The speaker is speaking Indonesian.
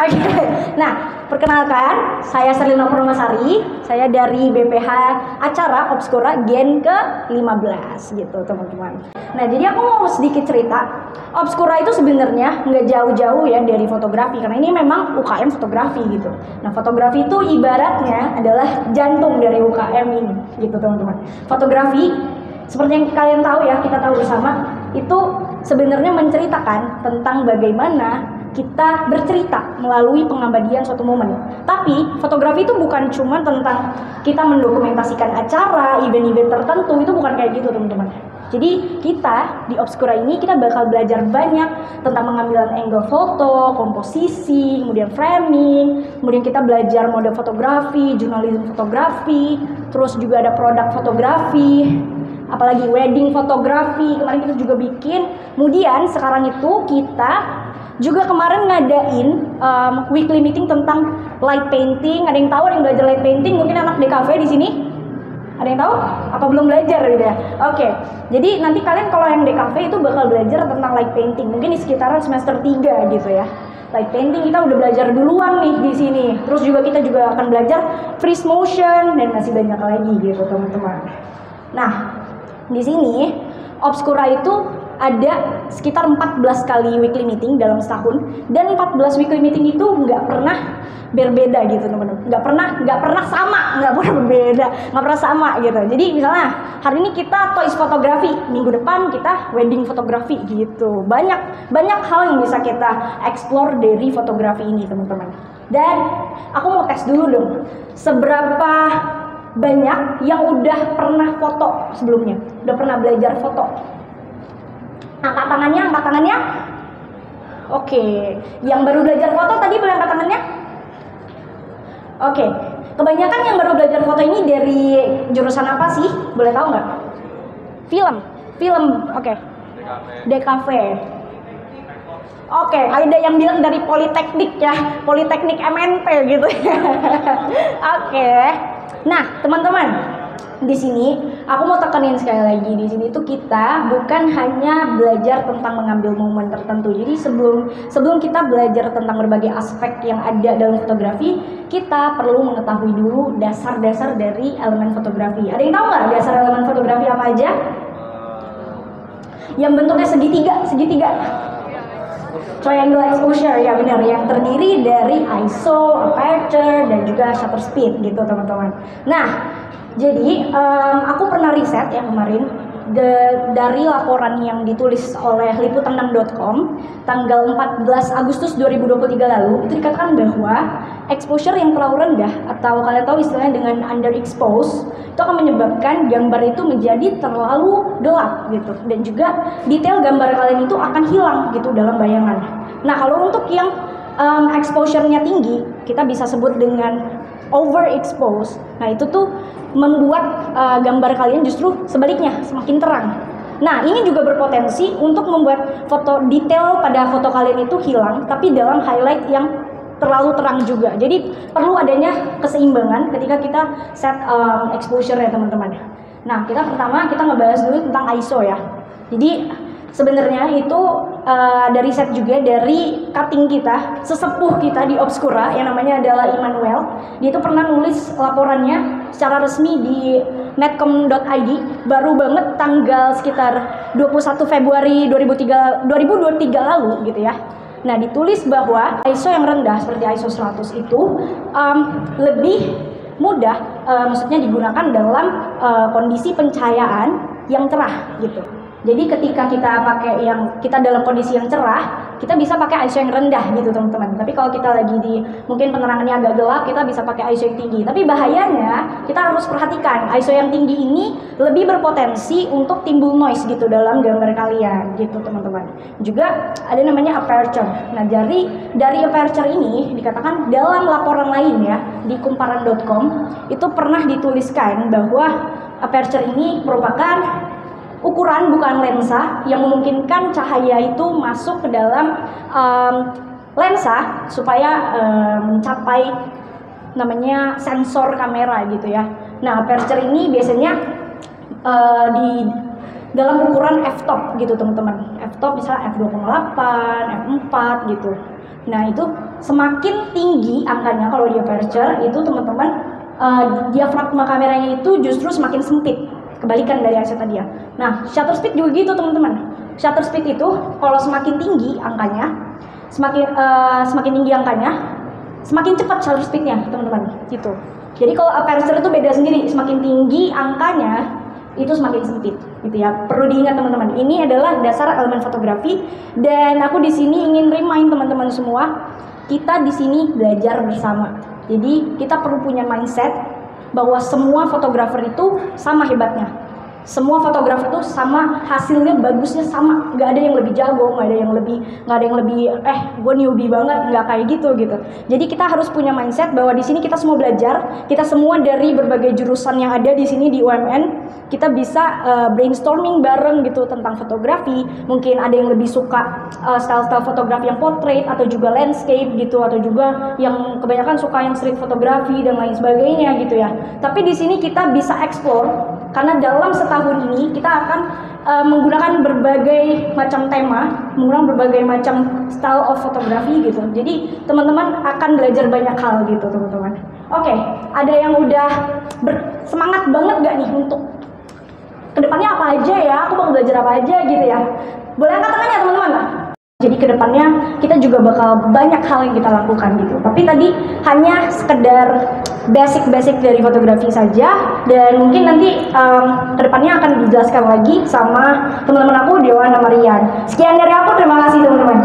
Oke. Nah, perkenalkan, saya Selina Purnamasari, saya dari BPH Acara Obscura Gen ke-15 gitu teman-teman. Nah, jadi aku mau sedikit cerita. Obscura itu sebenarnya nggak jauh-jauh ya dari fotografi, karena ini memang UKM fotografi gitu. Nah, fotografi itu ibaratnya adalah jantung dari UKM ini gitu teman-teman. Fotografi, seperti yang kalian tahu ya, kita tahu bersama, itu sebenarnya menceritakan tentang bagaimana kita bercerita melalui pengabadian suatu momen. Tapi fotografi itu bukan cuma tentang kita mendokumentasikan acara, event-event tertentu, itu bukan kayak gitu teman-teman. Jadi kita di Obscura ini kita bakal belajar banyak tentang pengambilan angle foto, komposisi, kemudian framing, kemudian kita belajar mode fotografi, jurnalisme fotografi, terus juga ada produk fotografi, apalagi wedding fotografi, kemarin kita juga bikin. Kemudian sekarang itu kita juga kemarin ngadain weekly meeting tentang light painting. Ada yang tahu, ada yang belajar light painting? Mungkin anak DKV di sini? Ada yang tahu? Apa belum belajar gitu ya? Oke. Jadi nanti kalian kalau yang DKV itu bakal belajar tentang light painting. Mungkin di sekitaran semester 3 gitu ya. Light painting kita udah belajar duluan nih di sini. Terus juga kita juga akan belajar freeze motion dan masih banyak lagi gitu teman-teman. Nah, di sini Obscura itu ada sekitar 14 kali weekly meeting dalam setahun, dan 14 weekly meeting itu nggak pernah berbeda gitu teman-teman, nggak pernah sama, nggak pernah berbeda, nggak pernah sama gitu. Jadi misalnya hari ini kita toys fotografi, minggu depan kita wedding fotografi gitu. Banyak hal yang bisa kita explore dari fotografi ini teman-teman. Dan aku mau tes dulu dong, seberapa banyak yang udah pernah foto sebelumnya, udah pernah belajar foto? Angkat tangannya. Oke. Yang baru belajar foto tadi boleh angkat tangannya? Oke. Kebanyakan yang baru belajar foto ini dari jurusan apa sih? Boleh tahu nggak? Film. Oke. DKV. Oke, ada yang bilang dari Politeknik ya, Politeknik MNP gitu ya. Oke. Nah, teman-teman, di sini aku mau tekenin sekali lagi, di sini tuh kita bukan hanya belajar tentang mengambil momen tertentu. Jadi sebelum kita belajar tentang berbagai aspek yang ada dalam fotografi, kita perlu mengetahui dulu dasar-dasar dari elemen fotografi. Ada yang tahu nggak dasar elemen fotografi apa aja? Yang bentuknya segitiga. Triangle exposure, ya benar, yang terdiri dari ISO, aperture, dan juga shutter speed gitu teman-teman. Nah, jadi aku pernah riset ya kemarin dari laporan yang ditulis oleh liputan6.com tanggal 14 Agustus 2023 lalu, itu dikatakan bahwa exposure yang terlalu rendah, atau kalian tahu istilahnya dengan underexpose, itu akan menyebabkan gambar itu menjadi terlalu gelap gitu, dan juga detail gambar kalian itu akan hilang gitu dalam bayangan. Nah, kalau untuk yang exposure-nya tinggi, kita bisa sebut dengan overexpose. Nah, itu tuh membuat gambar kalian justru sebaliknya semakin terang. Nah, ini juga berpotensi untuk membuat foto detail pada foto kalian itu hilang, tapi dalam highlight yang terlalu terang juga. Jadi perlu adanya keseimbangan ketika kita set exposure ya teman-teman. Nah, pertama kita ngebahas dulu tentang ISO ya. Jadi sebenarnya itu dari set juga dari cutting kita, sesepuh kita di Obscura yang namanya adalah Immanuel. Dia itu pernah nulis laporannya secara resmi di netcom.id baru banget tanggal sekitar 21 Februari 2023 lalu gitu ya. Nah, ditulis bahwa ISO yang rendah seperti ISO 100 itu lebih mudah maksudnya digunakan dalam kondisi pencahayaan yang cerah gitu. Jadi ketika kita dalam kondisi yang cerah, kita bisa pakai ISO yang rendah gitu teman-teman. Tapi kalau kita lagi di mungkin penerangannya agak gelap, kita bisa pakai ISO yang tinggi. Tapi bahayanya kita harus perhatikan ISO yang tinggi ini lebih berpotensi untuk timbul noise gitu dalam gambar kalian gitu teman-teman. Juga ada namanya aperture. Nah, dari aperture ini dikatakan dalam laporan lain ya di kumparan.com itu pernah dituliskan bahwa aperture ini merupakan ukuran bukan lensa yang memungkinkan cahaya itu masuk ke dalam lensa supaya mencapai namanya sensor kamera gitu ya. Nah, aperture ini biasanya di dalam ukuran f-stop gitu teman-teman. F-stop misalnya f2,8, f4 gitu. Nah itu semakin tinggi angkanya kalau di aperture itu teman-teman, diafragma kameranya itu justru semakin sempit, kebalikan dari Aiso tadi ya. Nah shutter speed juga gitu teman-teman. Shutter speed itu kalau semakin tinggi angkanya, semakin tinggi angkanya, semakin cepat shutter speednya teman-teman gitu. Jadi kalau aperture itu beda sendiri, semakin tinggi angkanya itu semakin sempit gitu ya. Perlu diingat teman-teman, ini adalah dasar elemen fotografi dan aku di sini ingin remind teman-teman semua, kita di sini belajar bersama. Jadi kita perlu punya mindset bahwa semua fotografer itu sama hebatnya. Semua fotografer itu sama, hasilnya bagusnya sama, nggak ada yang lebih jago, nggak ada yang lebih gue newbie banget, nggak kayak gitu. Jadi kita harus punya mindset bahwa di sini kita semua belajar, kita semua dari berbagai jurusan yang ada di sini di UMN, kita bisa brainstorming bareng gitu tentang fotografi. Mungkin ada yang lebih suka style-style fotografi yang portrait atau juga landscape gitu, atau juga yang kebanyakan suka yang street fotografi dan lain sebagainya gitu ya. Tapi di sini kita bisa explore. Karena dalam setahun ini kita akan menggunakan berbagai macam tema, menggunakan berbagai macam style of photography gitu. Jadi teman-teman akan belajar banyak hal gitu teman-teman. Oke, ada yang udah semangat banget gak nih untuk kedepannya apa aja ya? Aku mau belajar apa aja gitu ya? Boleh angkat tangannya teman-teman? Jadi kedepannya kita juga bakal banyak hal yang kita lakukan gitu. Tapi tadi hanya sekedar basic dari fotografi saja, dan mungkin nanti kedepannya akan dijelaskan lagi sama teman-teman aku Dewan sama Rian. Sekian dari aku, terima kasih teman-teman.